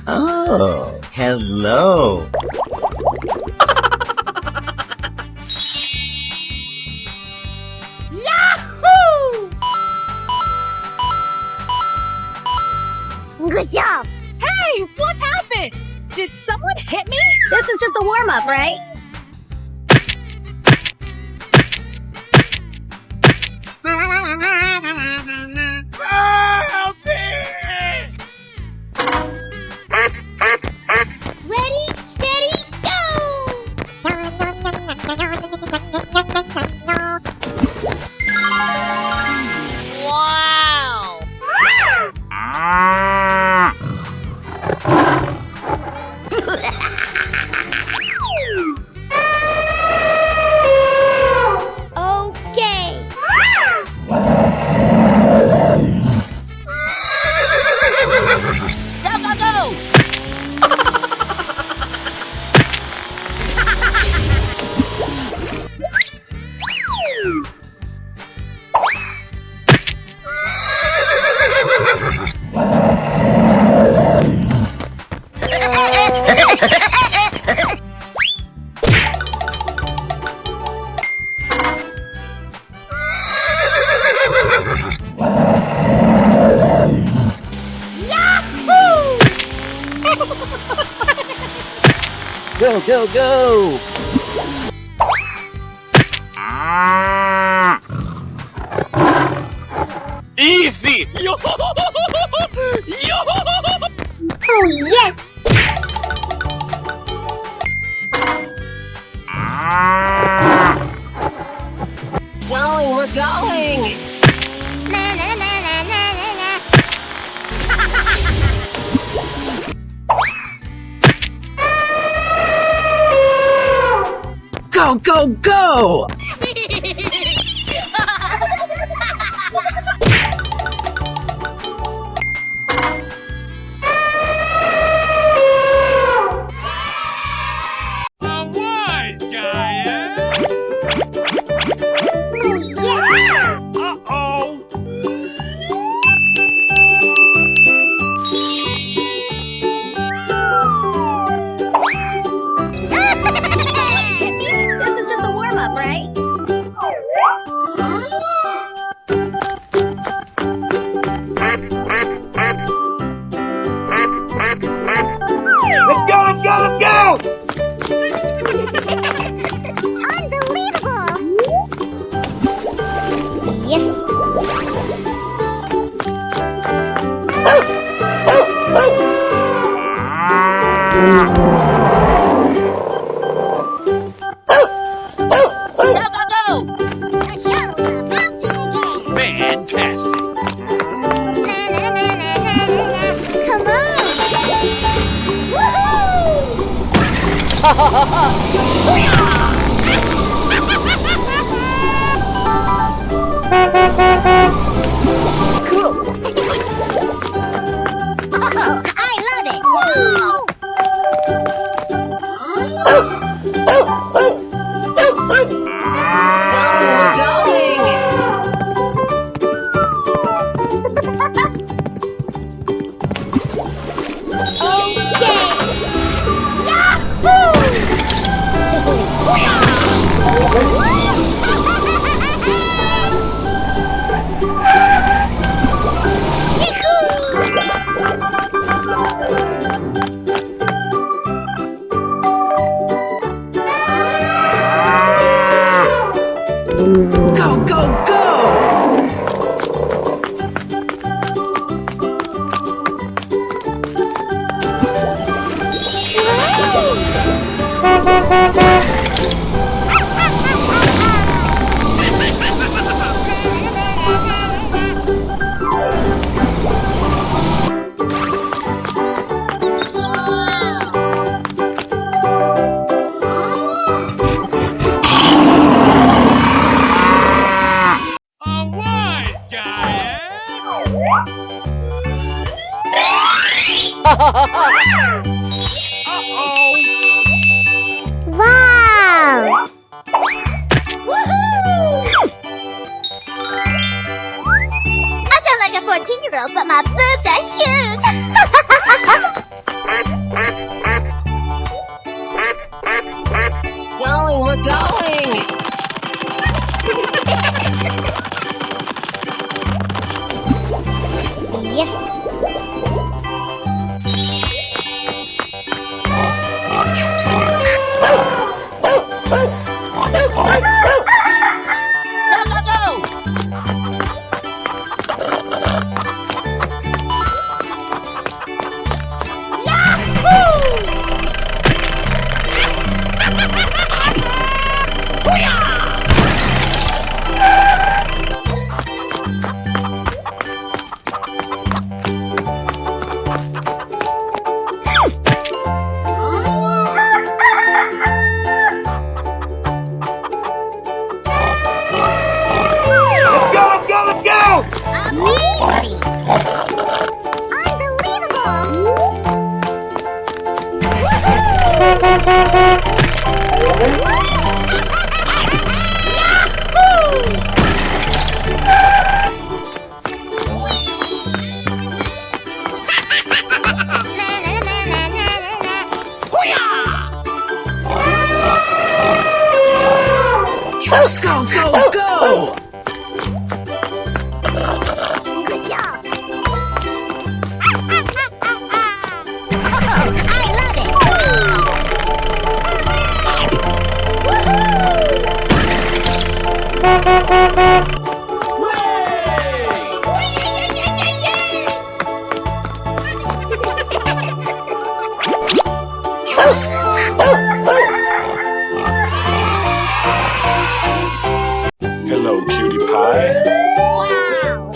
Oh, hello. Yahoo! Good job. Hey, what happened? Did someone hit me? This is just a warm-up, right? Ready, steady, go! Wow! Okay. Go, go, go! Go, go, go! Easy! Yo! Yo! Oh, yes! Going, we're going! Na, na, na, na, na, na, na. Go, go, go! A wise guy, eh? Oh, yeah! Uh-oh! This is just a warm-up, right? Let's go, let's go, let's go! Unbelievable! Yes! Go, go, go! The show's about to begin! Fantastic! Na, na, na, na, na, na, na. Come on! Cool! Oh, I love it! Whoa! Going, we're going! Go, go, go! A wise guy, eh? Uh-oh! Wow! I feel like a 14-year-old, but my boobs are huge! Going, we're going! Yes! Amazing! Go, go, go! Good job! Oh, I love it! Hello, cutie pie. Wow!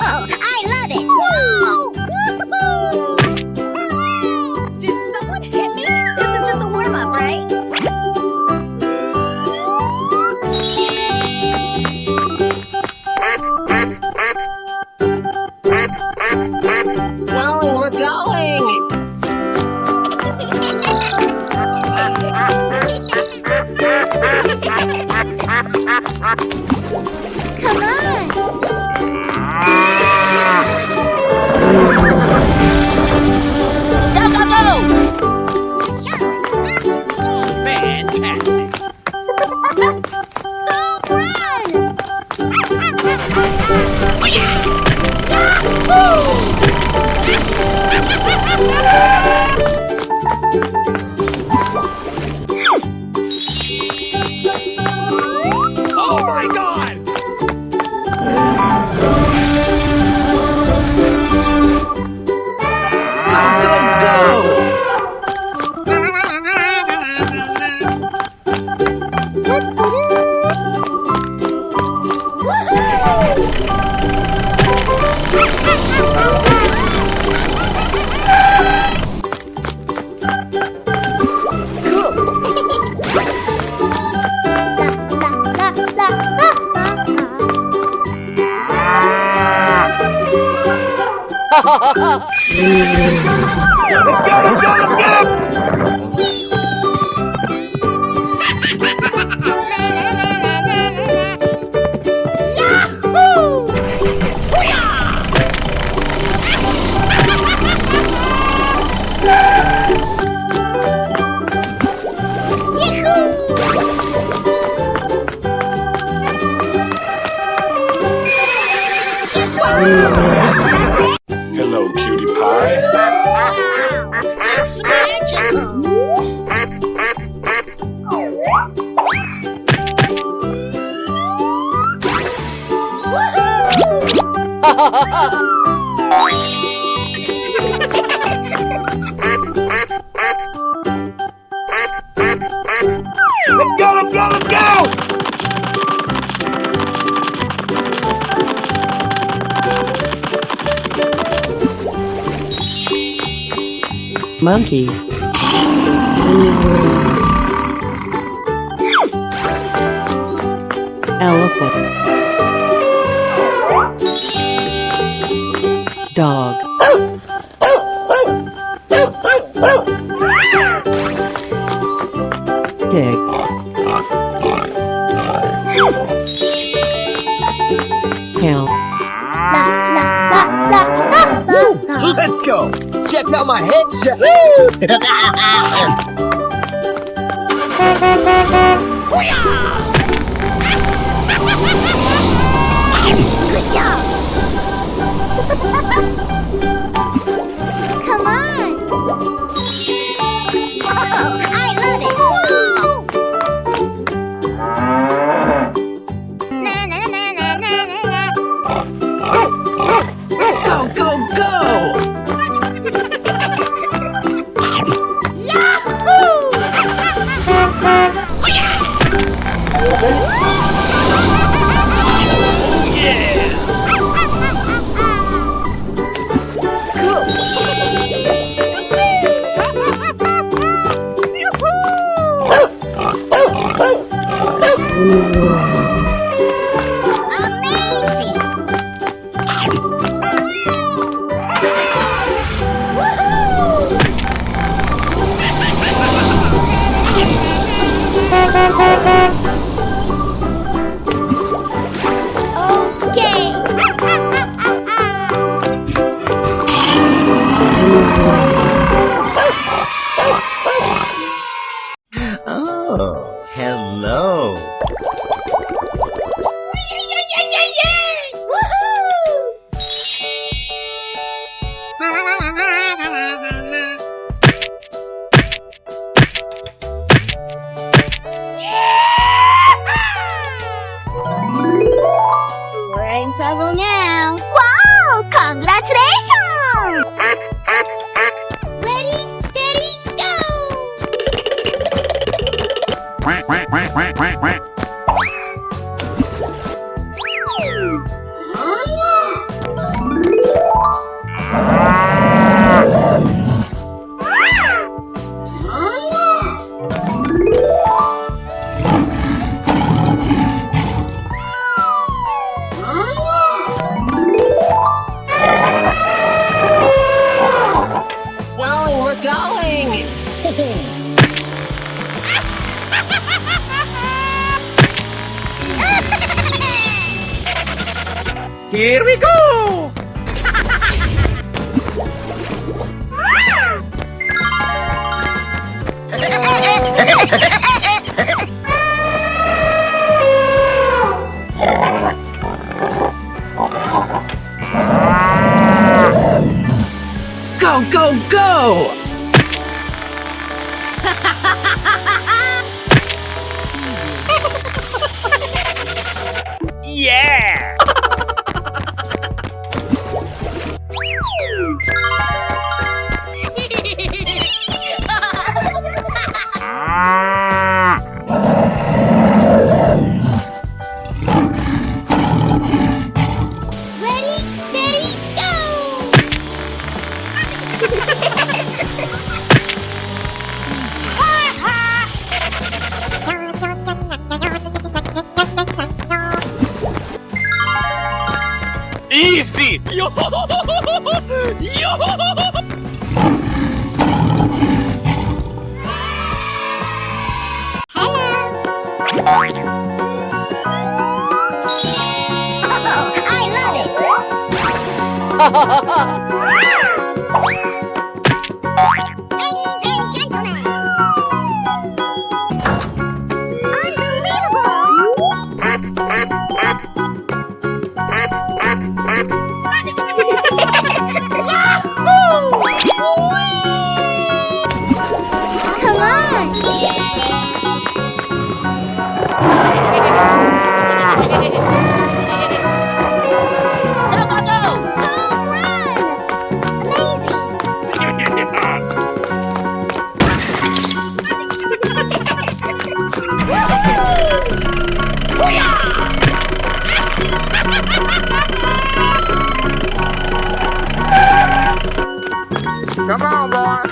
Oh, I love it! Whoa! Did someone hit me? This is just a warm-up, right? Going, we're going! Come on! Go, go, go! Fantastic! Home run! Oh my god! Go, go, go! Hello, cutie pie. Wow! That's magical! Let's go, let's go, let's go! Monkey. Elephant. Dog. Pig. Cow. Let's go. Check out my headshot. Good job! Come on! Oh, I love it! Whoa! Na na na na na na. Go, go, go! Amazing! Oh, hello. We're in trouble now. Wow! Congratulations! Ready, steady, go! Quack, quack, quack, quack, quack, quack. Going, we're going! Here we go. Go, go, go! Yeah. Ready, steady, go! Easy. Yo. Yo. Oh, I love it! Ladies and gentlemen! Unbelievable! Come Come on, boy.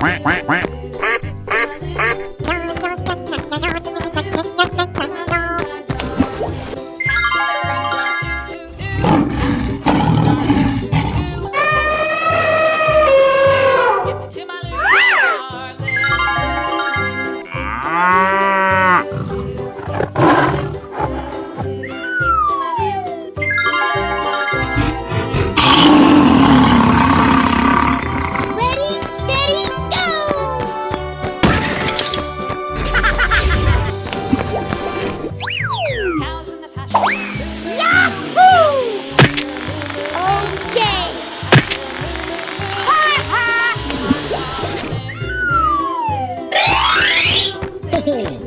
quack, quack, quack. Ready, steady, go! Okay.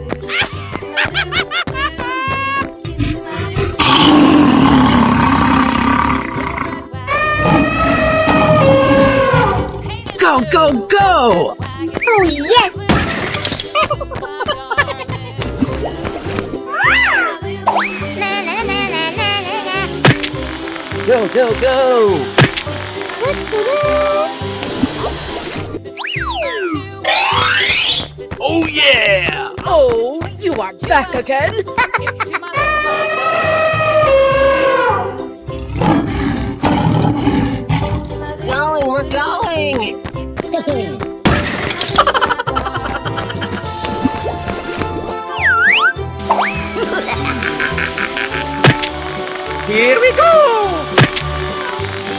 Go, go, go! Oh, yes! Na, na, na, na, na, na, na. Go, go, go! Oh, yeah! Oh, you are back again. Going, we're going! Here we go!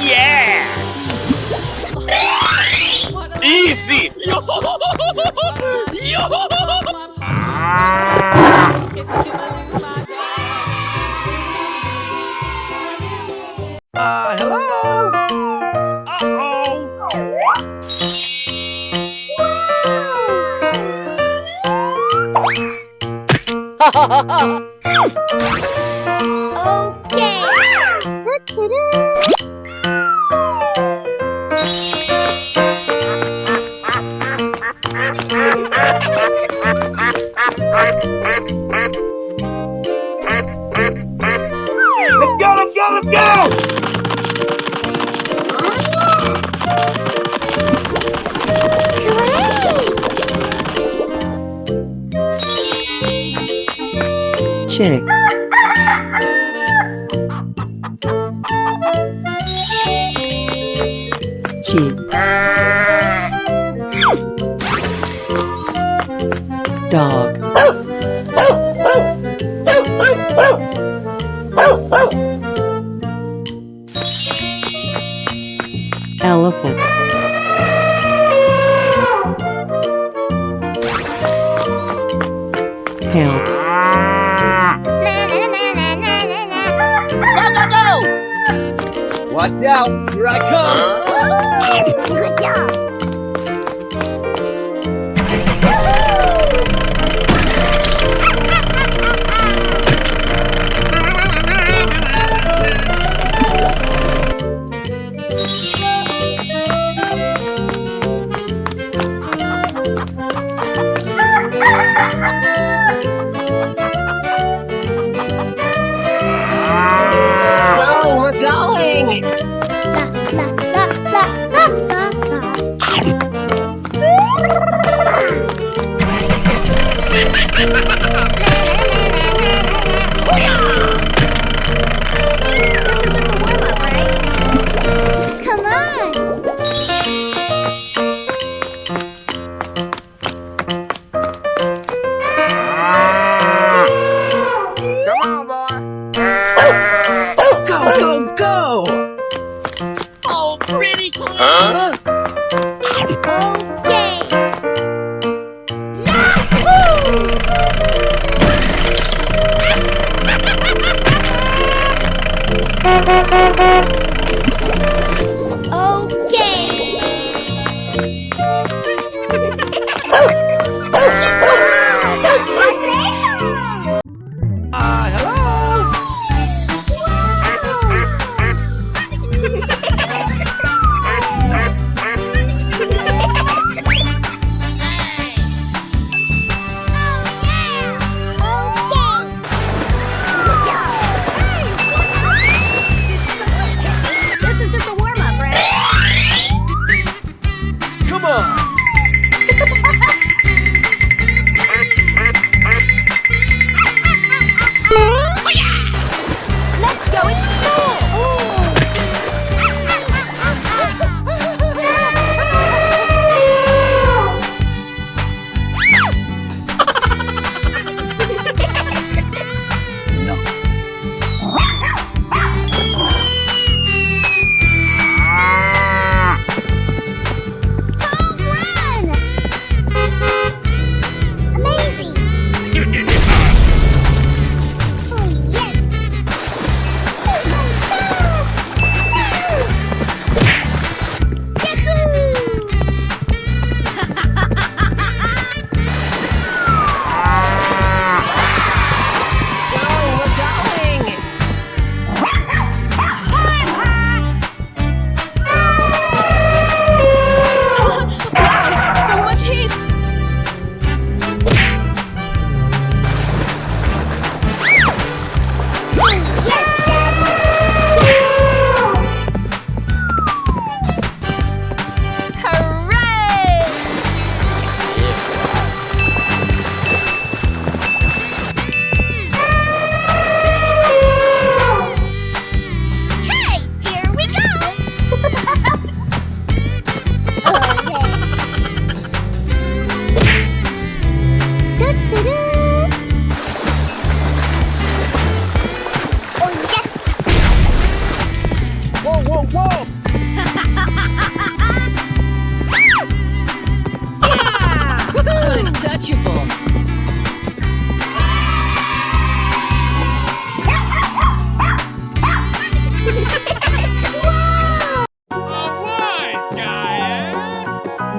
Yeah! Easy! Hello? Okay. Let's go, let's go, let's go! Chick. Sheep. Dog. Elephant. Cow. Watch out! Here I come! Good job. Going, we're going! La, la, la, la, la, la. This is just a warm-up, right? Come on. Come on, boy. Go, go, go! Oh, pretty please! Huh? Okay. Congratulations! Hello? Okay. Good job.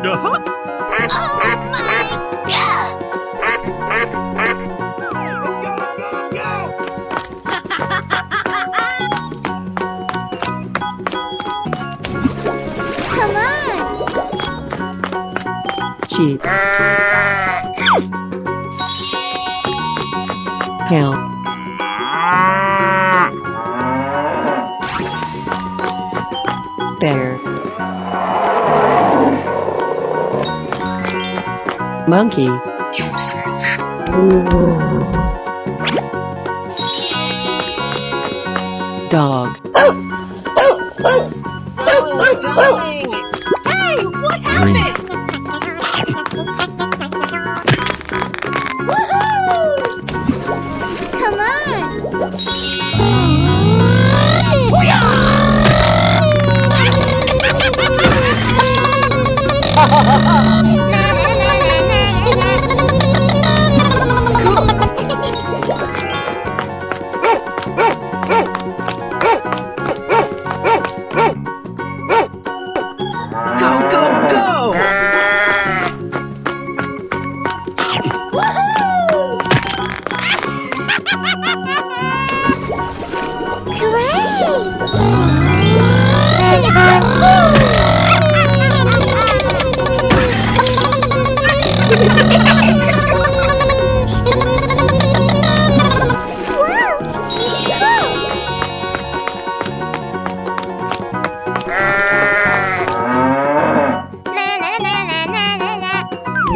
Come on! Sheep. Cow. Bear. Monkey. Dog. Going. Hey, what happened? Come on! Go, go, go!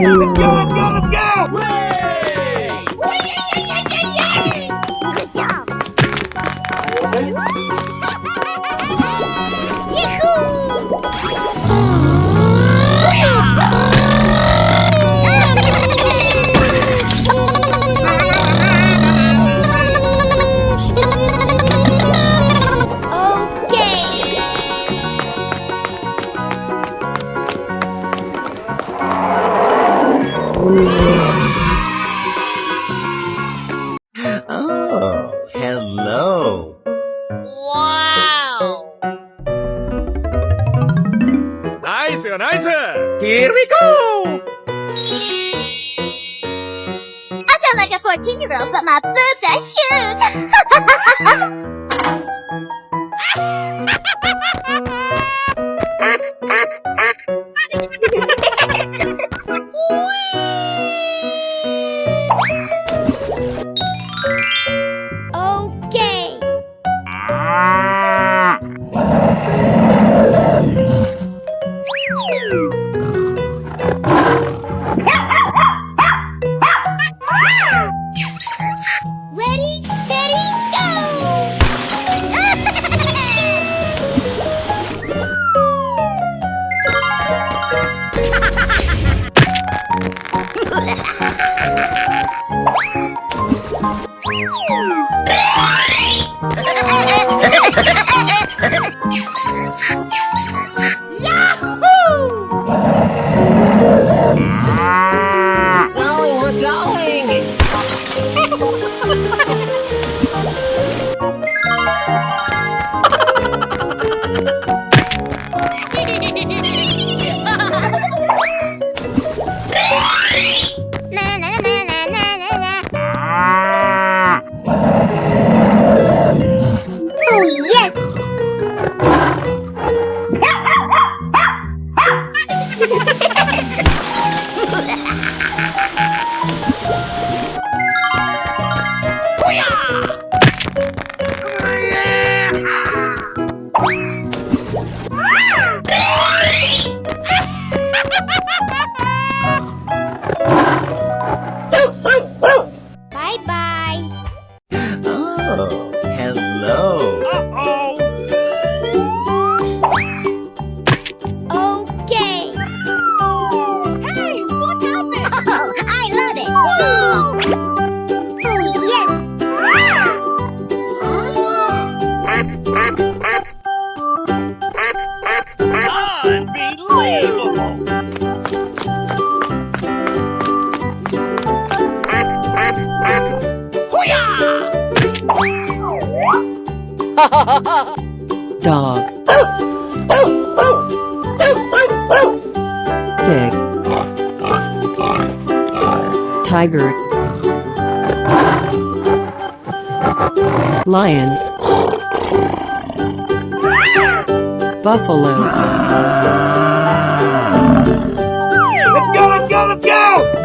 Let's go, let's go, let's go! Good job! Oh, hello. Wow! Nice, nice. Here we go. I sound like a 14-year-old, but my boobs are huge! Okay. Ready, steady, go! Going, we're going. Na na na na na na na. Oh yes! Bye bye. Oh, hello. Uh-oh. Okay. Hey, what happened? Oh, I love it. Whoa! Oh yes. Unbelievable. Dog. Pig. tiger, lion, buffalo, Let's go, let's go, let's go!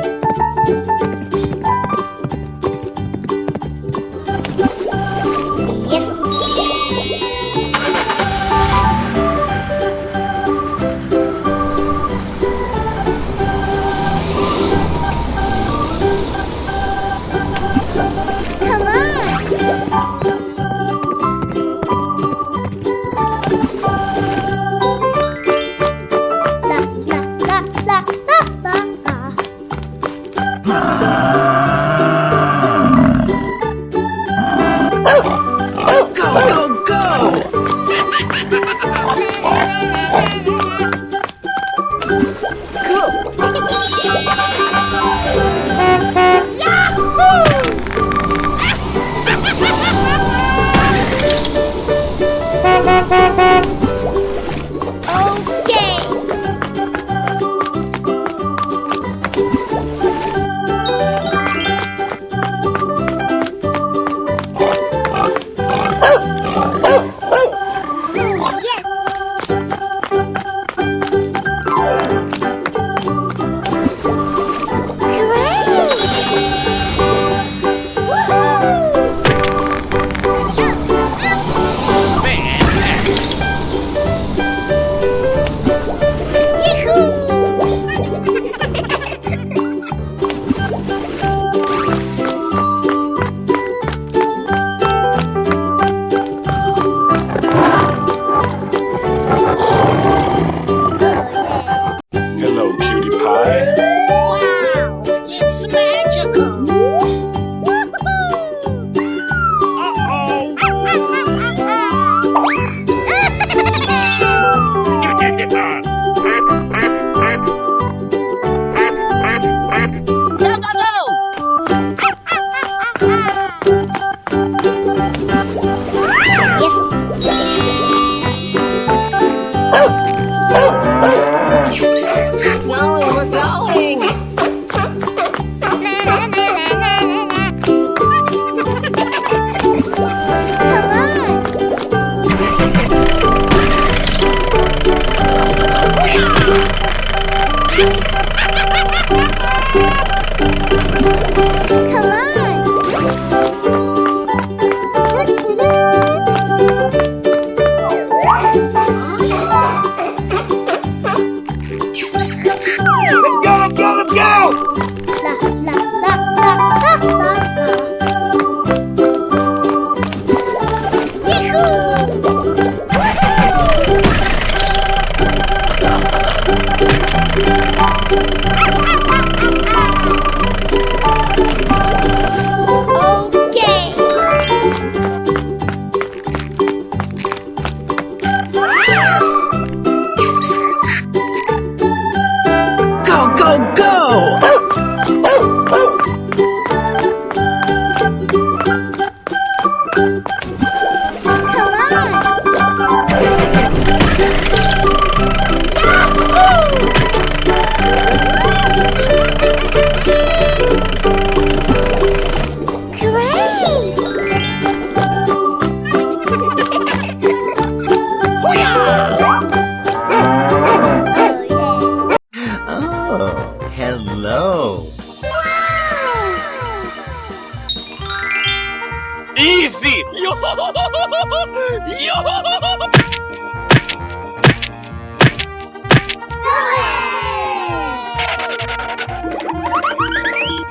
Hello. Easy!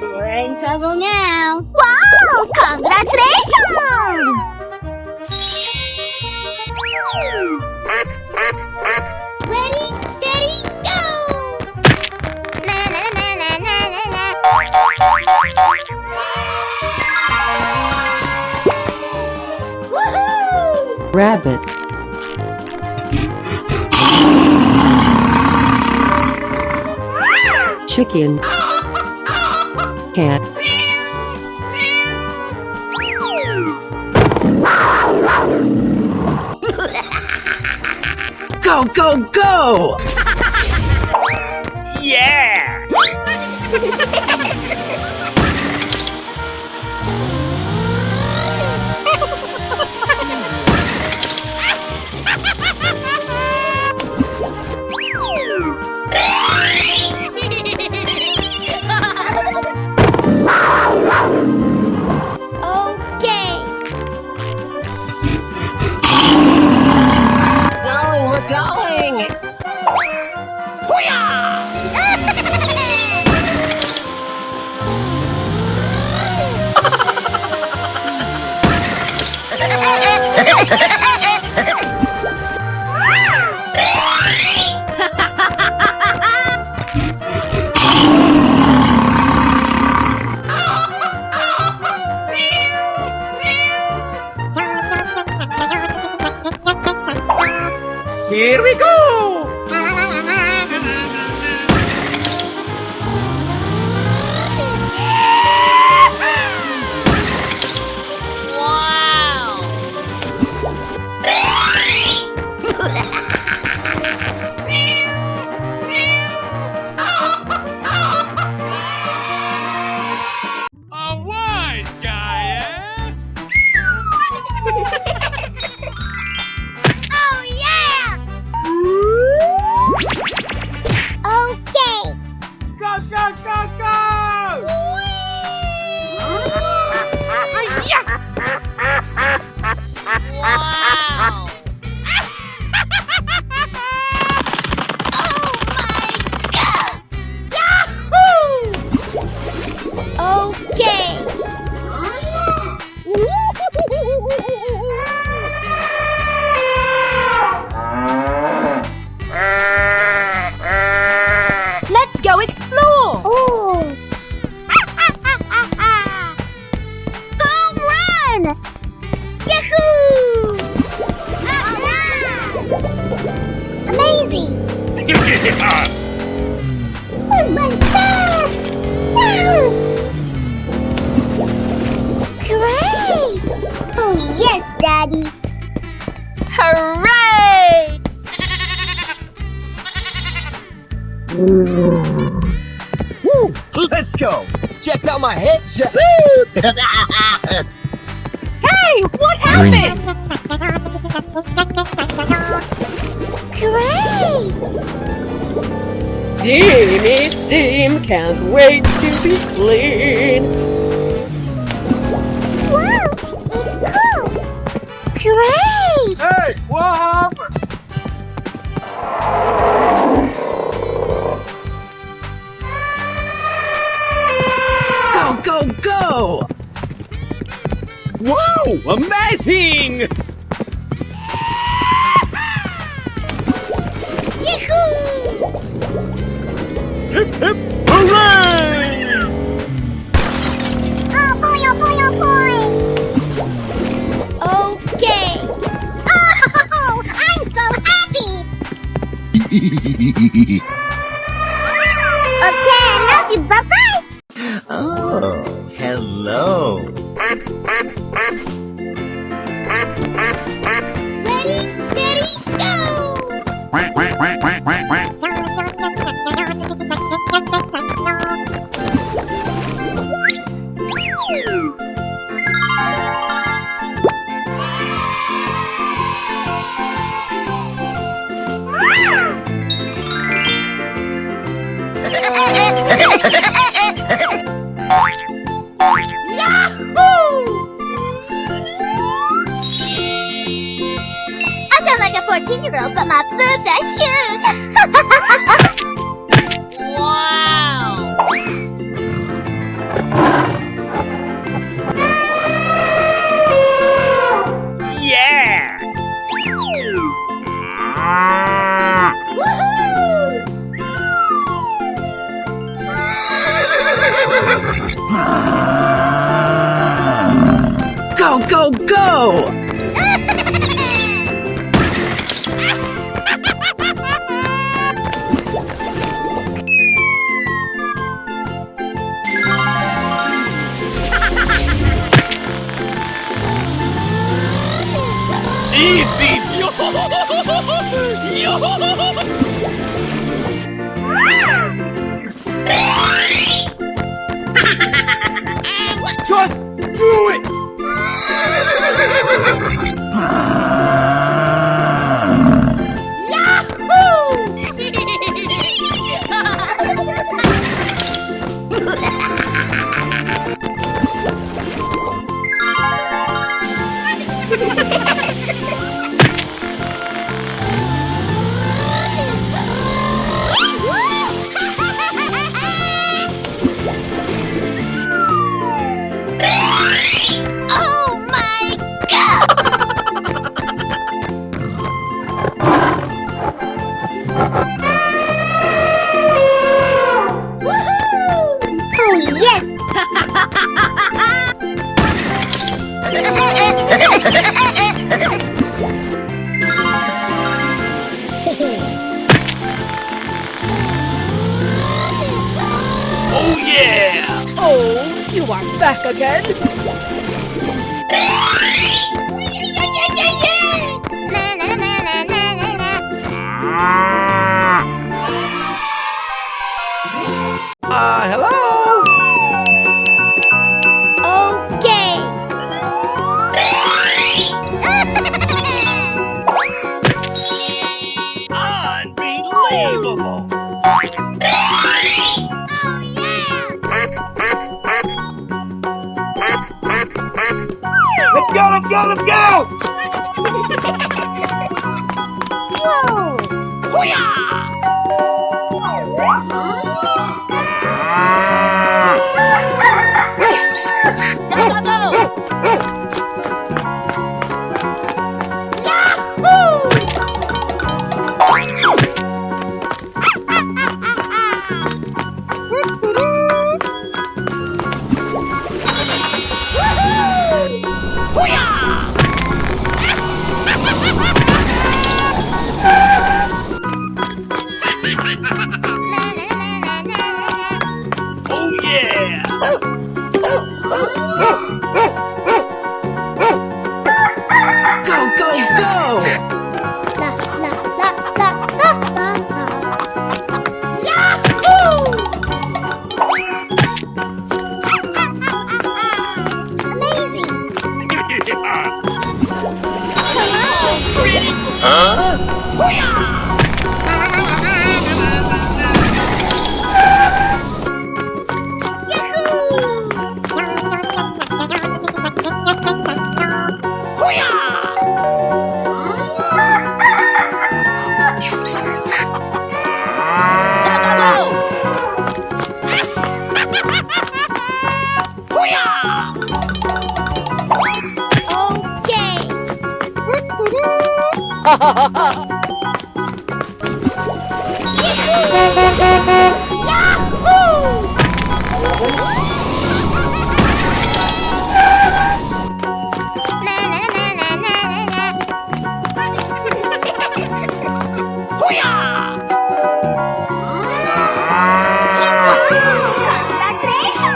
We're in trouble now. Wow! Congratulations! Ready, steady, go! Na na na na na na na. Woohoo! rabbit, chicken, cat, Go, go, go! Yeah! Here we go! A wise guy, eh? Oh, yeah! Okay. Go, go, go, go! Wow! Oh my god! Yahoo! Okay. Let's go explore. Oh! Home run! Yahoo! Amazing! Oh my god! Wow! Great! Oh yes, Daddy! Hooray! Let's go. Check out my headshot. Hey, what happened? Great! Steamy steam, can't wait to be clean. Wow! It's cool! Great! Hey, what happened? Go, go, go. Wow, amazing! Yahoo! Hip, hip, hooray! Oh boy, oh boy, oh boy! Okay! Oh, I'm so happy! Okay, I love you, bye-bye! Oh, hello. Ready, steady, go! I feel like a 14-year-old, but my boobs are huge! Wow! Yeah! Go, go, go. Easy! Just do it! Oh my god! yeah! Oh, you are back again. Na na na na na na na. Hello? Okay. Unbelievable! Oh yeah! Let's go, let's go, let's go! Whoa! Go, go, go! Oh yeah! Go, go, go! La la la la la la la. Yahoo! Amazing! Congratulations!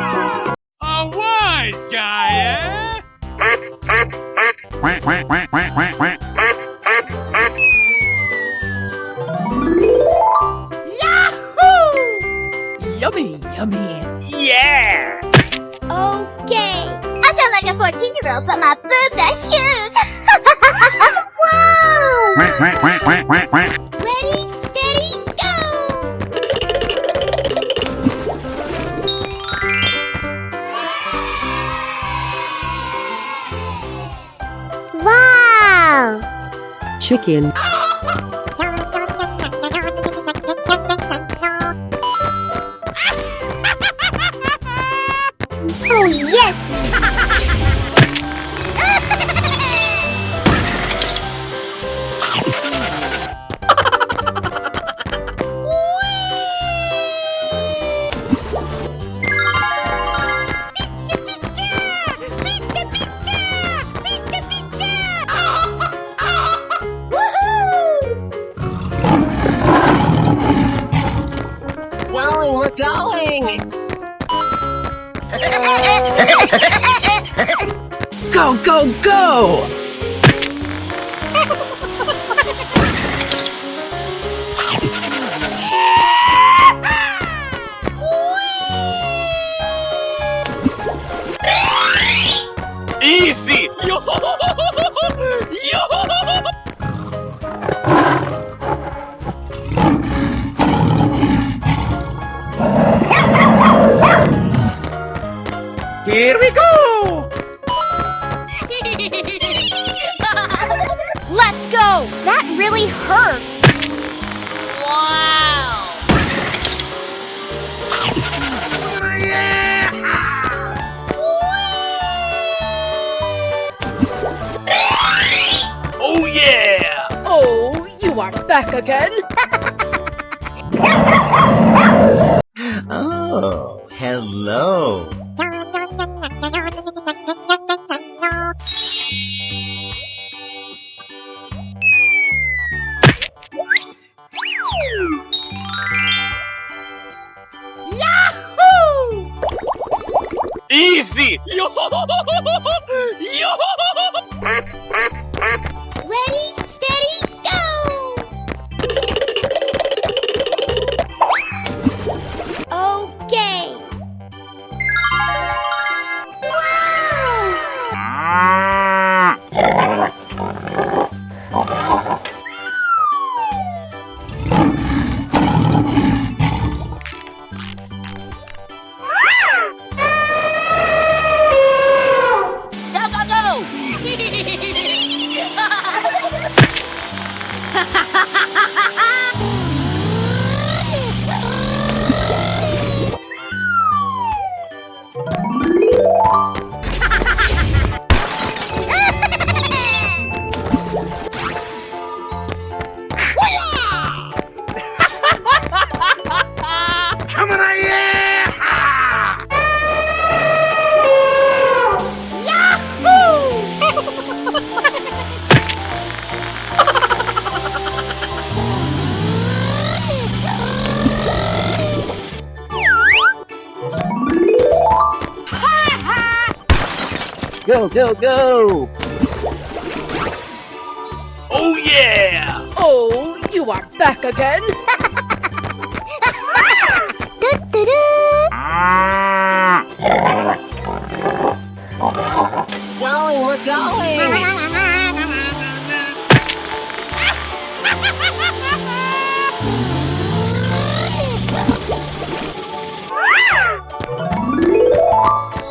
A wise guy, eh? Yummy, yummy. Yeah! Okay. I feel like a 14-year-old, but my boobs are huge. Wow! Ready, steady, go! Wow! chicken, Oh yes! Going, we're going! Go, go, go! Easy! Yo! Yo! Here we go. Let's go! That really hurt. Wow! Oh yeah! Oh, you are back again. Oh, hello. Yahoo! Yo! Yo! Ready, steady, go! Okay. Go, go, go! Coming at you! Go, go, go! Oh yeah! Oh, you are back again? Going, we're going!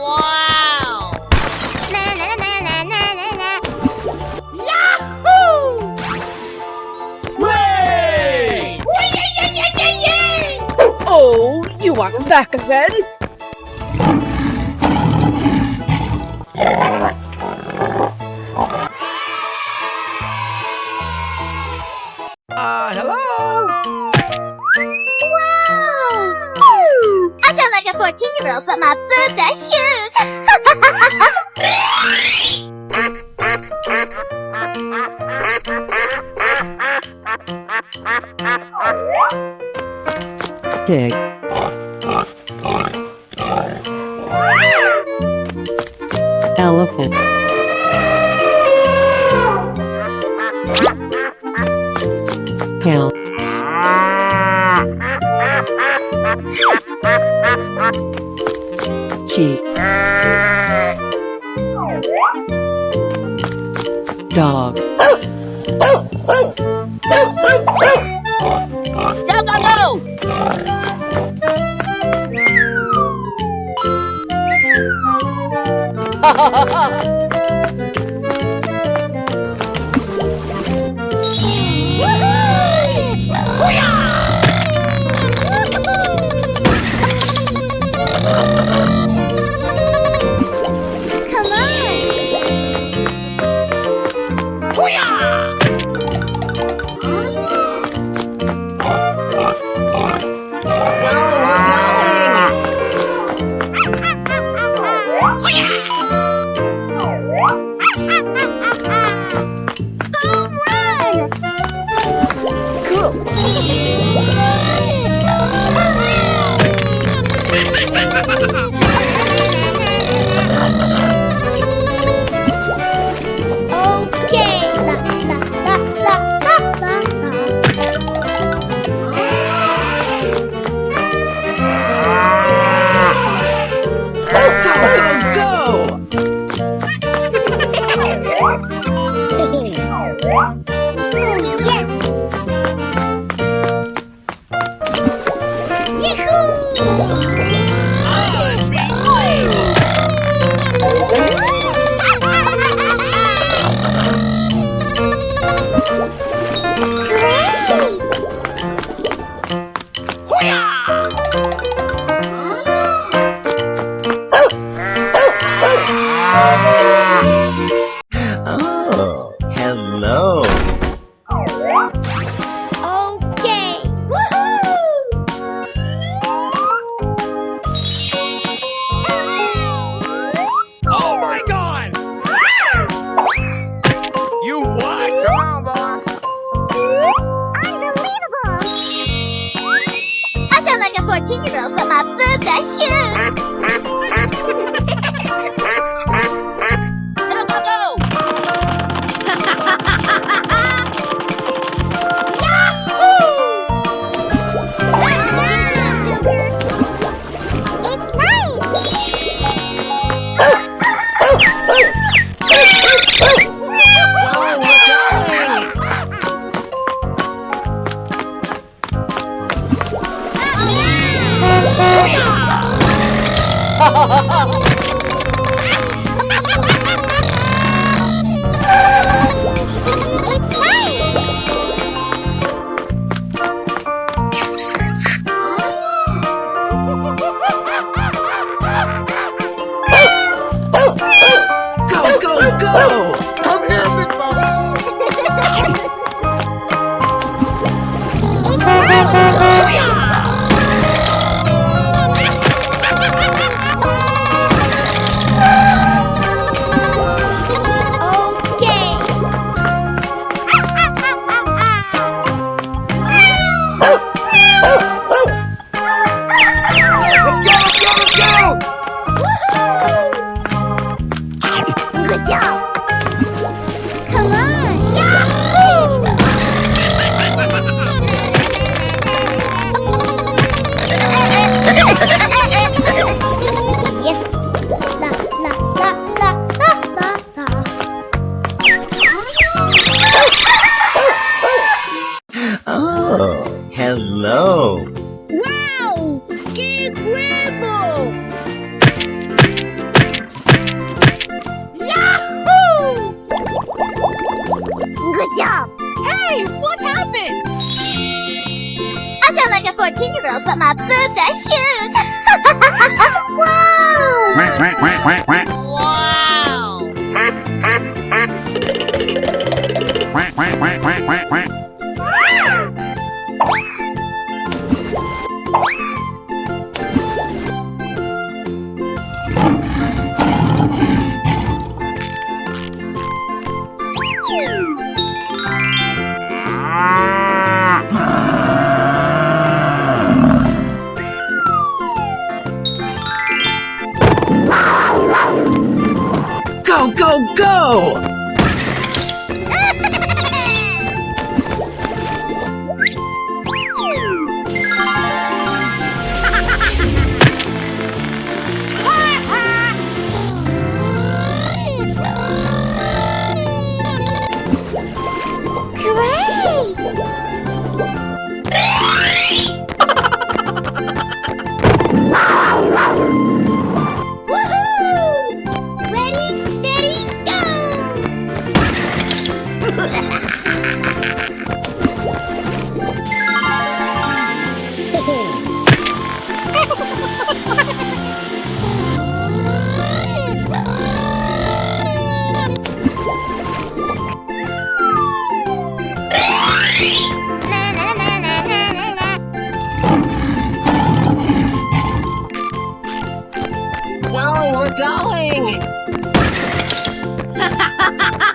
Wow! Na na na na na na na. Way! Oh, you are back again? Hello? I sound like a 14-year-old, but my boobs are huge. Pig. Elephant. Cow. Sheep. Dog. Go, go, go! Come on! Going, we're going! Home run! Cool. Okay. La la la la la la. Go, go, go! Oh, yeah. Oh, hello! Okay. Oh my god! You what? Unbelievable! I sound like a 14-year-old, but my boobs are huge. Go, go, go! Come here, big boy. Good job! Come on! Yes! La, la, la, la, la, la, la. Oh, hello. Wow! ¡Qué huevo! Good job! Hey, what happened? I feel like a 14-year-old, but my boobs are huge! Wow! Wow! Go, go, go! Ready, steady, Going, we're going! go!